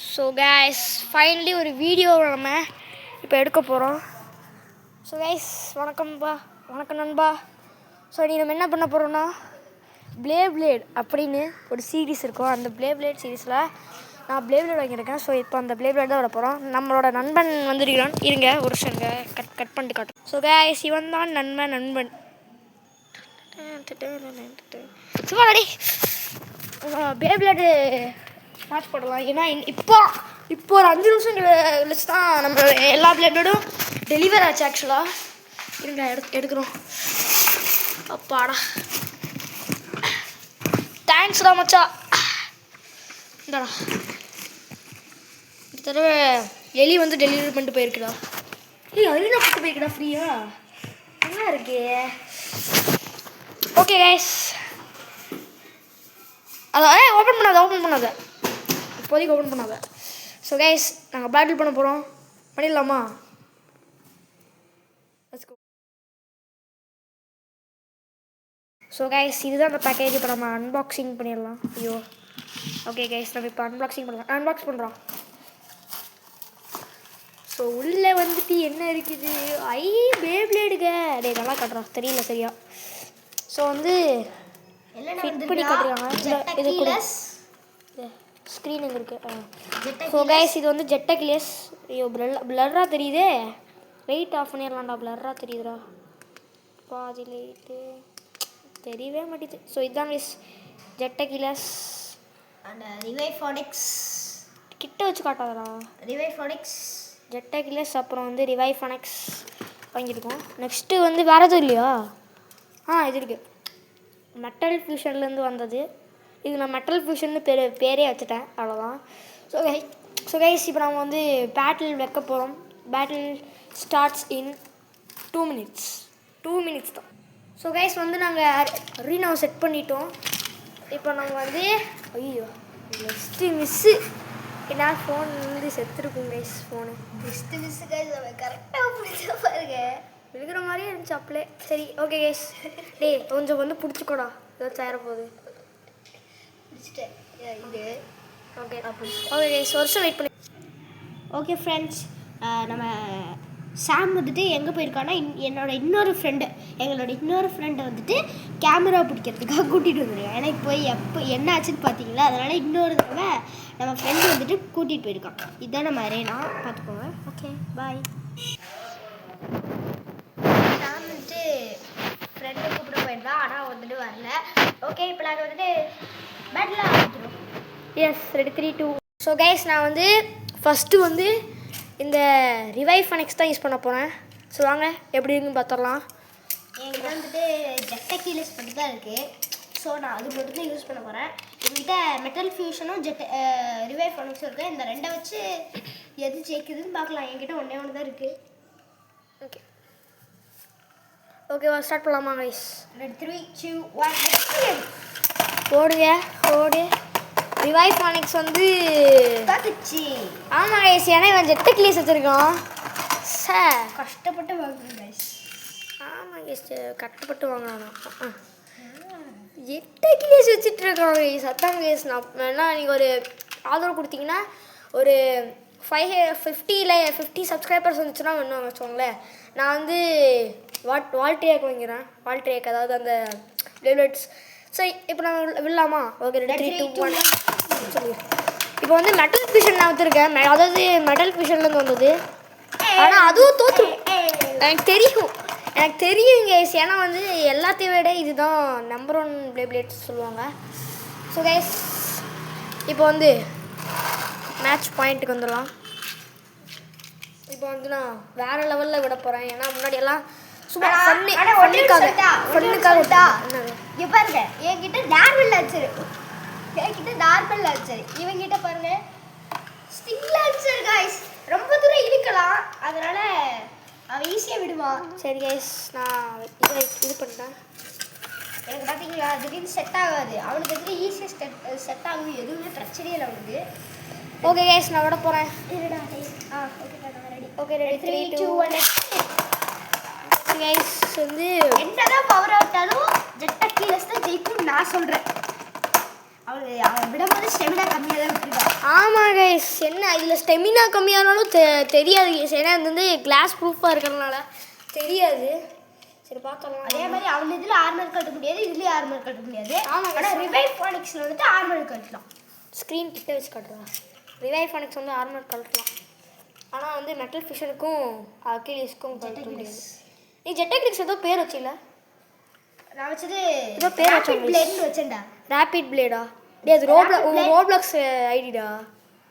So guys finally ஒரு video நம்ம இப்போ எடுக்க போகிறோம். ஸோ கைஸ் வணக்கம் நண்பா. ஸோ நீ நம்ம என்ன பண்ண போகிறோம்னா பிளேட் அப்படின்னு ஒரு சீரீஸ் இருக்கும். அந்த பிளேட் சீரீஸில் நான் பிளேட் வாங்கியிருக்கேன். ஸோ இப்போ அந்த பிளேட் தான் விட போகிறோம். நம்மளோட நண்பன் வந்துருக்கிறான். இருங்க ஒரு வருஷங்க கட் பண்ணிட்டு காட்டும். ஸோ கைஸ் இவன் தான் நண்பன் சும்மா ரெடி பிளேட் மேட்ச் போடலாம். ஏன்னா இப்போ ஒரு 5 நிமிஷம் கழிச்சு தான் நம்ம எல்லா பிளேடோடும் டெலிவர் ஆச்சு. ஆக்சுவலாக இருங்க எடுக்கிறோம். அப்பாடா தேங்க்ஸ்டா மச்சா. இந்தாடா இந்த தடவை எலி வந்து டெலிவரி பண்ணிட்டு போயிருக்குடா. அரினா பண்ணிட்டு போயிருக்குடா ஃப்ரீயா நல்லா இருக்கே. ஓகே கைஸ் அதான் ஓப்பன் பண்ணாத இப்போதைக்கு ஓப்பன் பண்ணாத. ஸோ கைஸ் நாங்கள் பேட்டில் பண்ண போகிறோம். பண்ணிடலாமா? ஸோ கைஸ் இதுதான் அந்த பேக்கேஜ். இப்போ நம்ம அன்பாக்சிங் பண்ணிடலாம். ஐயோ ஓகே கைஸ் நம்ம இப்போ அன்பாக்ஸ் பண்ணுறோம். ஸோ உள்ளே வந்துட்டு என்ன இருக்குது? பேப்ளேடுங்க டே நல்லா காட்டுறோம் தெரியல சரியா. ஸோ வந்து ஃபிட் பண்ணி காட்டுறாங்க. இது கூட ஸ்க்ரீன் எங்கே இருக்குது? ஸோ கைஸ் இது வந்து ஜெட்டக்லியஸ். ஐயோ பிளர்ராக தெரியுதே. லைட் ஆஃப் பண்ணிடலாம்டா. பிளர்ராக தெரியுதுடா. பாதி லைட்டு தெரியவே மாட்டேது. ஸோ இதுதான் கைஸ் ஜெட்டக்லியஸ் அண்ட் ரிவைஃபானிக்ஸ். கிட்ட வச்சு காட்டாதடா. ரிவைஃபானிக்ஸ் ஜெட்டக்லியஸ் அப்புறம் வந்து ரிவைஃபானிக்ஸ் வாங்கியிருக்கோம். நெக்ஸ்ட்டு வந்து வேறு எதுவும் இல்லையா? இது இருக்குது. மெட்டல் ஃபியூஷன்லேருந்து வந்தது. இது நான் மெட்டல் ஃபியூஷன்னு பேரே வச்சுட்டேன் அவ்வளோதான். ஸோ கைஸ் இப்போ நம்ம வந்து பேட்டில் வைக்க போகிறோம். பேட்டில் ஸ்டார்ட்ஸ் இன் 2 minutes தான். ஸோ கைஸ் வந்து நாங்கள் அரீனாவை செட் பண்ணிட்டோம். இப்போ நம்ம வந்து ஐயோ மிஸ்ஸு ஏன்னா ஃபோன் வந்து செத்துருக்கும் கைஸ். ஃபோனு மிஸ்ஸு கைஸ் கரெக்டாக பிடிச்ச பாருங்க இருக்கிற மாதிரியே இருந்துச்சு அப்படியே. சரி ஓகே கைஸ் டே கொஞ்சம் வந்து பிடிச்சிக்கோடா ஏதாச்சும் ஆயிரப்போகுது. பிடிச்சிட்டேன் இது ஓகே கைஸ் வருஷம் வெயிட் பண்ணி. ஓகே ஃப்ரெண்ட்ஸ் நம்ம சாம் வந்துட்டு எங்கே போயிருக்கான்னா எங்களோட இன்னொரு ஃப்ரெண்டை வந்துட்டு கேமரா பிடிக்கிறதுக்காக கூட்டிகிட்டு வந்துருக்கேன். ஏன்னா இப்போ எப்போ என்ன ஆச்சுன்னு பார்த்தீங்களா, அதனால் இன்னொரு தடவை நம்ம ஃப்ரெண்டு வந்துட்டு கூட்டிகிட்டு போயிருக்கான். இதுதான் நம்ம அரேனா பார்த்துக்கோங்க. Okay bye. சாம் வந்துட்டு ஃப்ரெண்டை கூப்பிட போயிருந்தான் ஆனால் வந்துட்டு வரல. ஓகே இப்போ நாங்கள் வந்துட்டு பேட்டில் ஆரம்பிச்சிடும். S ready 3 2. ஸோ கைஸ் நான் வந்து ஃபஸ்ட்டு வந்து இந்த ரிவைஃபானிக்ஸ் தான் யூஸ் பண்ண போகிறேன். ஸோ வாங்க எப்படி இருக்குன்னு பார்த்துடலாம். என்கிட்ட வந்துட்டு ஜெட்டக்லியஸ் பண்ணி தான் இருக்குது. ஸோ நான் அது மட்டும் தான் யூஸ் பண்ண போகிறேன். என்கிட்ட மெட்டல் ஃபியூஷனும் ரிவைஃபானிக்ஸும் இருக்குது. இந்த ரெண்டை வச்சு எது ஜெயிக்குதுன்னு பார்க்கலாம். என்கிட்ட ஒன்றே தான் இருக்குது. ஓகேவா ஸ்டார்ட் பண்ணலாமா கைஸ்? 3 2 1 ஓடு. ரிவைஃபானிக்ஸ் வந்து பார்த்துச்சு. ஆமாம் கைஸ் ஏன்னா இவன் ஜெட்டக்லியஸ் வச்சுருக்கான். சார் கஷ்டப்பட்டு வாங்குறேன் கைஸ். ஆமாம் கைஸ் கஷ்டப்பட்டு வாங்கலாம். ஜெட்டக்லியஸ் வச்சுட்ருக்கான் கைஸ். அதான் கைஸ் நான் வேணா நீங்கள் ஒரு ஆதரவு கொடுத்தீங்கன்னா ஒரு 50 சப்ஸ்கிரைபர்ஸ் வந்துச்சுன்னா வேணும் வச்சுக்கோங்களேன். நான் வந்து வால்ட்ரியாக் வாங்கிறேன். வால்ட்ரியாக் அதாவது அந்த பிளேட்ஸ். சரி இப்போ நான் விடலாமா? ஓகே 3 2 1 சொல்லி. இப்போ வந்து மெட்டல் ஃபியூஷன் நான் வச்சுருக்கேன். அதாவது மெட்டல் ஃபியூஷன்லேருந்து வந்தது. ஆனால் அதுவும் தோற்றுரும் எனக்கு தெரியும் கைஸ். ஏன்னா வந்து எல்லாத்தையும் விட இதுதான் நம்பர் 1 பிளேட்ஸ் சொல்லுவாங்க. ஸோ கைஸ் இப்போ வந்து மேட்ச் பாயிண்ட்டுக்கு வந்துடலாம். இப்போ வந்து நான் வேறு லெவலில் விட போகிறேன். ஏன்னா முன்னாடி எல்லாம் சும்மா ஃபன்னுக்காக இங்கே பாருங்க என்கிட்ட நார்மல் லான்ச்சர் இவங்கிட்ட பாருங்க ஸ்டிங் லான்ச்சர் கைஸ். ரொம்ப தூரம் இழுக்கலாம் அதனால அவன் ஈஸியாக விடுவான். சரி கைஸ் நான் இது பண்ணிட்டேன். எனக்கு பார்த்தீங்களா திடீர்னு செட் ஆகாது. அவனுக்கு எதுக்கு ஈஸியாக செட் ஆகுது. எதுவுமே பிரச்சனையே இல்லை அவனுக்கு. ஓகே கைஸ் நான் விட போகிறேன். ஓகே ரெடி 3 2 1 கைஸ் வந்து என்னதான் பவர் ஆட்டாலும் ஜெட்டக்லியஸ் தான் ஜெயிக்கும் நான் சொல்கிறேன். அவன் விடும்போது ஸ்டெமினா கம்மியாக தான் விட்டுருக்கான். ஆமாங்க கைஸ் என்ன இதில் ஸ்டெமினா கம்மியானாலும் தெரியாது guys. ஏன்னா இது வந்து கிளாஸ் ப்ரூஃபாக இருக்கிறதுனால தெரியாது. சரி பார்க்கலாம். அதே மாதிரி அவன் இதில் ஆர்மர் கட்ட முடியாது, இதுலேயும் ஆர்மர் கட்ட முடியாது. ஆமாம். ஆனால் ரிவைவ் ஃபானிக்ஸில் வந்துட்டு ஆர்மர் கட்டலாம். ஸ்க்ரீன் கிட்ட வச்சு காட்டுறா. ரிவைவ் ஃபானிக்ஸ் வந்து ஆர்மர் கட்டலாம். ஆனால் வந்து மெட்டல் ஃபிஷனுக்கும் அக்கிலிஸ்க்கும் கட்ட முடியாது. நீ ஜெட்டக்லிக்ஸ் ஏதோ பேர் வச்சில? நான் வச்சது ஏதோ பேர் ரேபிட் பிளேட்னு வச்சேன்டா. ரேபிட் பிளேடா? டே அது ரோப்ளாக்ஸ் ஐடிடா.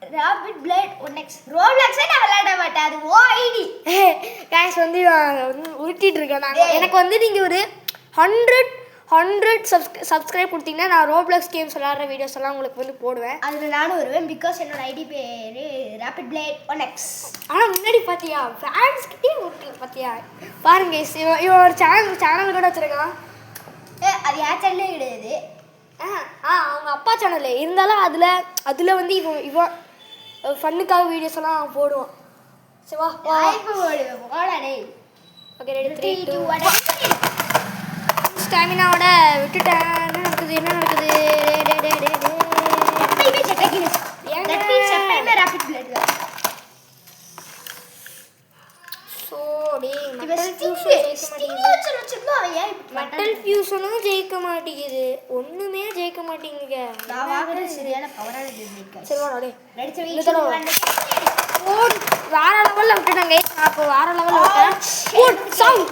Rapid blade 1x. ரோப்ளாக்ஸே நான் விளையாட மாட்டேன், அது ஓ ஐடி. கைஸ் வந்து உருட்டிட்டு இருக்கேன் நான். எனக்கு வந்து நீங்கள் ஒரு 100 சப்ஸ்கிரைப் கொடுத்தீங்கன்னா நான் ரோப்ளாக்ஸ் கேம்ஸ் விளையாடுற வீடியோஸ் எல்லாம் உங்களுக்கு வந்து போடுவேன். அதில் நானும் வருவேன், பிகாஸ் என்னோட ஐடி பேர் ரேபிட் பிளேட் 1x. ஆனால் முன்னாடி பார்த்தியா ஃபேன்ஸ்கிட்டே ஓகே பார்த்தியா பாருங்க இவன் ஒரு சேனல் கூட வச்சுருக்கான். அது யார் சேனலே கிடையாது. அவங்க அப்பா சேனல் இருந்தாலும் அதில் வந்து இவன் ஃபன்னுக்காக வீடியோஸ் எல்லாம் போடுவான். சரிவா ஓடாடே. Okay ready 3 2 1. ஸ்டாமினாவோட விட்டுட்டேன். என்ன நடக்குது எப்பயுமே ஜெட்டகிலிஸ். தட் மீன்ஸ் எப்பயுமே ரேபிட் பிளேட் தான். ஸோ டே மெட்டல் ஃபியூஷனும் ஜெயிக்க மாட்டேங்குது. ஒன்றுமே ஜெயிக்க மாட்டேங்குங்க. நான் வாங்குறது சரியான பவரான டெக்னிக். சரி வாடா டே. ரெடி 3 2 1. ஓட் வேற லெவல்ல விட்டுட்டாங்க. நான் இப்போ வேற லெவல்ல விட்டேன். ஓட் சவுண்ட்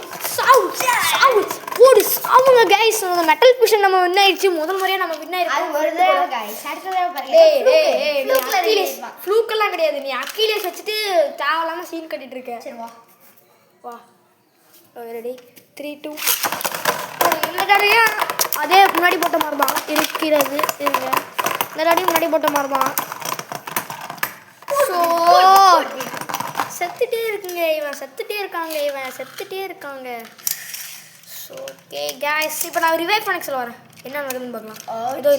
ஓடு சாவுங்க கைஸ். அந்த மெட்டல் ஃபியூஷன் நம்ம வின் ஆயிடுச்சு. முதல் முறையா நம்ம வின் ஆயிருக்கு. அது ஒரு தடவை கைஸ். அடுத்த தடவை பாருங்க. ஃப்ளூக்கெல்லாம் கிடையாது. நீ அக்கிலேஸ் வச்சுட்டு தேவையில்லாம சீன் கட்டிட்டு இருக்க. சரி வா வா ரெடி 3 2. இந்த தடவையும் அதே முன்னாடி போட்ட மாதிரி தான் இருக்கிறது. இருங்க இந்த தடவையும் முன்னாடி போட்ட மாதிரி தான். ஸோ செத்துட்டே இருக்குங்க. இவன் செத்துட்டே இருக்காங்க. ஸோ ஓகே கேஸ் இப்போ நான் ரிவைவ் ஃபனிக்ஸில் வரேன். என்ன நடக்குதுன்னு பார்க்கலாம். இதோ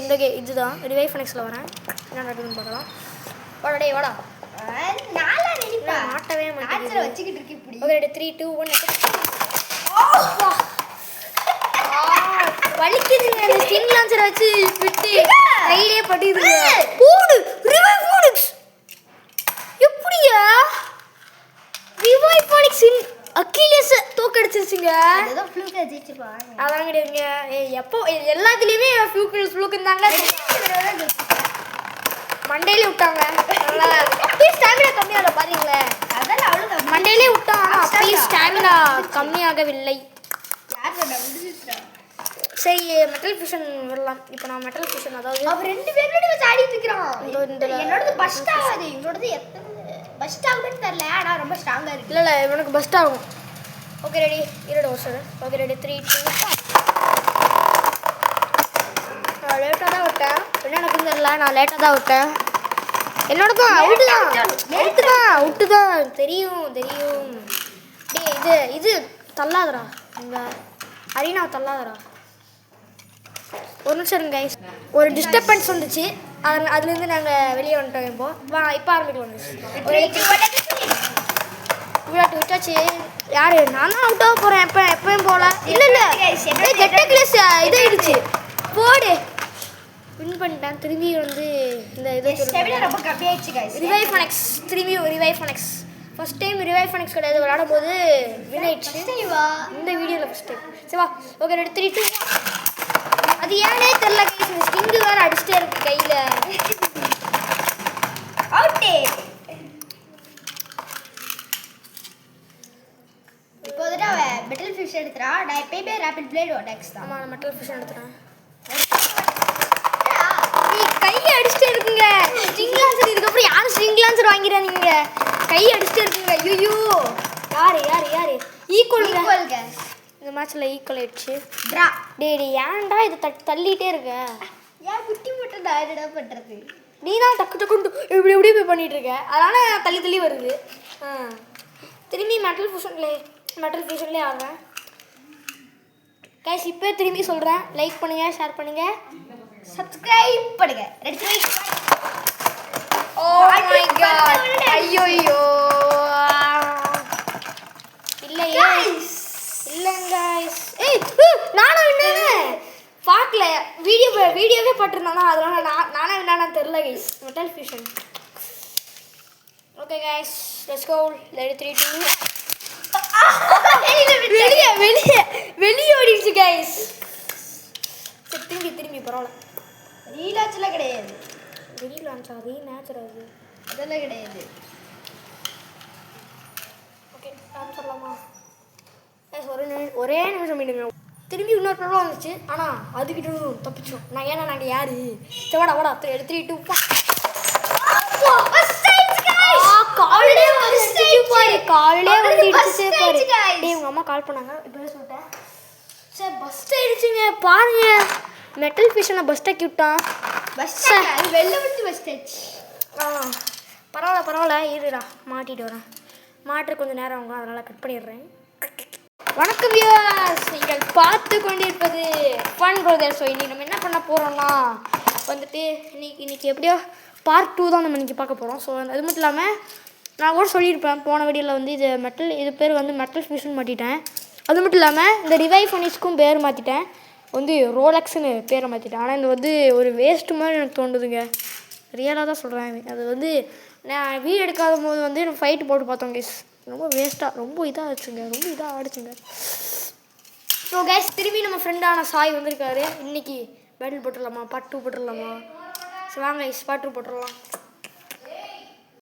இதுதான் ரிவைவ் ஃபனிக்ஸில் வரேன். என்ன நடக்குதுன்னு பார்க்கலாம். வாடா டே வாடா. நாளா ரெடிப்பா. மாட்டவே மாட்டேன். ஆன்சர் வச்சிக்கிட்டு இருக்கு இப்படி. Okay ready 3 2 1. வலிக்குதுங்க. அந்த ஸ்டிங் லான்ச்சரை வச்சு விட்டு கையிலே பட்டுதுங்க. போடு ரிவைவ் ஃபனிக்ஸ். எப்படியா ரிவைவ் ஃபனிக்ஸ் அக்கிலேஸ் தோக்கடிச்சிருச்சுங்க. ஏதோ ஃப்ளூக்கா ஜெயிச்சிருப்பாங்க. அதான் கிடையாதுங்க. எப்போ எல்லாத்துலேயுமே ஃப்ளூக்குன்னு தாங்க மண்டையிலே விட்டாங்க. அப்படியே ஸ்டாமினா கம்மியாக பாருங்களேன். அதெல்லாம் அவ்வளோ மண்டையிலே விட்டான். அப்படியே ஸ்டாமினா கம்மியாகவில்லை. சரி மெட்டல் ஃபியூஷன் வரலாம். இப்போ நான் மெட்டல் ஃபியூஷன் அதாவது அவர் 2 பேரோட வச்சு ஆடிட்டு இருக்கான். என்னோடது பஸ்ட் ஆகாது, இவனோடது பஸ்ட் ஆகுதுன்னு தெரியல. ஆனால் ரொம்ப ஸ்ட்ராங்காக இருக்கு. இல்லை இவனுக்கு பஸ்ட் ஆகும். ஓகே ரெடி இருடு ஒரு சார். Okay ready 3 2. நான் லேட்டாக தான் விட்டேன். என்ன நடக்குதுன்னு தெரியல. நான் லேட்டாக தான் விட்டேன். என்னோட தான் அவுட்டு தான் தெரியும். டே இது தள்ளாதரா. இந்த அரினா தள்ளாதரா. ஒரு நிமிஷம் இருங்க கைஸ். ஒரு டிஸ்டர்பன்ஸ் வந்துச்சு. அதுலேருந்து நாங்கள் வெளியே வந்துட்டோம். இப்போ ஆரம்பிக்கலாம். இவ்வளோ விட்டாச்சு. யார் நான் தான் அவுட்டாக போகிறேன். எப்பயும் போகல. இல்லை ஜெட்டக்லிஸ் இதாகிடுச்சு. போடு வின் பண்ணிட்டேன். திரும்பி வந்து இந்த இதை ரொம்ப கம்மியாயிடுச்சு கைஸ். ரிவைவ் ஃபனிக்ஸ் திரும்பியும் ரிவைவ் ஃபனிக்ஸ். ஃபர்ஸ்ட் டைம் ரிவைவ் ஃபனிக்ஸ் கிடையாது விளையாடும் போது வின் ஆயிடுச்சு. இந்த வீடியோவில் ஃபர்ஸ்ட் டைம். சரிவா ஓகே ரெடி 3 2. அது ஏனே தெரியல கைஸ். இந்த ஸ்டிங்கு வேறு அடிச்சுட்டே இருக்கு கையில். அவுட்டே. இப்போ வந்துட்டு அவன் மெட்டல் ஃபிஷ் எடுத்துறான். நான் எப்பயுமே ரேபிட் பிளேட் 1x தான். ஆமாம் நான் மெட்டல் ஃபிஷ் எடுத்துறேன். நீ கையை அடிச்சுட்டே இருக்குங்க. ஸ்ட்ரிங் லான்சர் இதுக்கப்புறம் யாரும் ஸ்ட்ரிங் லான்சர் வாங்கிறாங்க. கையை அடிச்சுட்டே இருக்குங்க. ஐயோ யார் ஈக்குவலுங்க. இந்த மேட்ச்சில் ஈக்குவல் ஆயிடுச்சு. ட்ரா. டே ஏன்டா இது தள்ளிட்டே இருக்க? ஏன் குட்டி மட்டும் நான் என்னடா பண்ணுறது? நீ தான் டக்குன்னு இப்படி போய் பண்ணிட்டு இருக்க. அதனால் தள்ளி வருது. திரும்பி மெட்டல் ஃபியூஷன்லேயே ஆடுறேன் கைஸ். இப்போ திரும்பி சொல்கிறேன். லைக் பண்ணுங்கள், ஷேர் பண்ணுங்கள், சப்ஸ்கிரைப் பண்ணுங்க. Ready 3 oh my god. ஐயோ இல்லைங்க கைஸ். நானும் என்ன பார்க்கல. வீடியோவே பட்டிருந்தானா அதனால நானே என்னன்னு தெரியல guys. Metal fusion okay guys let's go. Ready 3 2 வெளியே வெளியே ஓடிடுச்சு கைஸ். சரி திரும்பி பரவாயில்ல. ரீலாட்சில் கிடையாது. ரீலான்ச்சா ரீமேட்ச் அது அதெல்லாம் கிடையாது. ஓகே நான் சொல்லலாமா? ஒரே நிமிஷம் மீண்டும் திரும்பி இன்னொரு ப்ராப்ளம் வந்துச்சு. ஆனால் அதுக்கிட்ட தப்பிச்சோம். நாங்கள் யார்? சரி வாடா 3 2 காலையிலே வந்து இடிச்சு பாரு. உங்கள் அம்மா கால் பண்ணாங்க இப்போ சொல்லிட்டேன். சரி பஸ் ஆயிடுச்சுங்க பாருங்க. மெட்டல் ஃபிஷனை பஸ் டாக்கி விட்டான். அது வெளில விட்டு பஸ் ஆச்சு. பரவாயில்ல இருடா மாட்டிட்டு வரேன். மாட்டுற கொஞ்சம் நேரம் ஆகும், அதனால் கட் பண்ணிடுறேன். வணக்கம் வியூவர்ஸ், நீங்கள் பார்த்து கொண்டிருப்பது ஃபன் பிரதர்ஸ். ஸோ இன்றைக்கி நம்ம என்ன பண்ண போகிறோம்னா வந்துட்டு இன்னைக்கு எப்படியோ பார்ட் 2 தான் நம்ம இன்றைக்கி பார்க்க போகிறோம். ஸோ அது மட்டும் இல்லாமல் நான் கூட சொல்லியிருப்பேன் போன வீடியோவில் வந்து இது பேர் வந்து மெட்டல் ஃபிஷ்னு மாற்றிட்டேன். அது மட்டும் இல்லாமல் இந்த ரிவைவ் ஃபனிஷ்க்கும் பேர் மாற்றிட்டேன், வந்து ரோலக்ஸ்னு பேரை மாற்றிட்டேன். ஆனால் இது வந்து ஒரு வேஸ்ட்டு மாதிரி எனக்கு தோணுதுங்க. ரியலாக தான் சொல்கிறேன். அது வந்து நான் வீடியோ எடுக்காத போது வந்து ஃபைட்டு போட்டு பார்த்தோம் கைஸ். ரொம்ப வேஸ்ட்டாக ரொம்ப இதாக ஆடிச்சுங்க. ஸோ கைஸ் திரும்பி நம்ம ஃப்ரெண்டான சாய் வந்திருக்காரு. இன்றைக்கி பேட்டில் போட்டுடலாமா? பார்ட் 2 போட்டுடலாமா? ஸோ வாங்க கைஸ் பார்ட் 2 போட்டுடலாம்.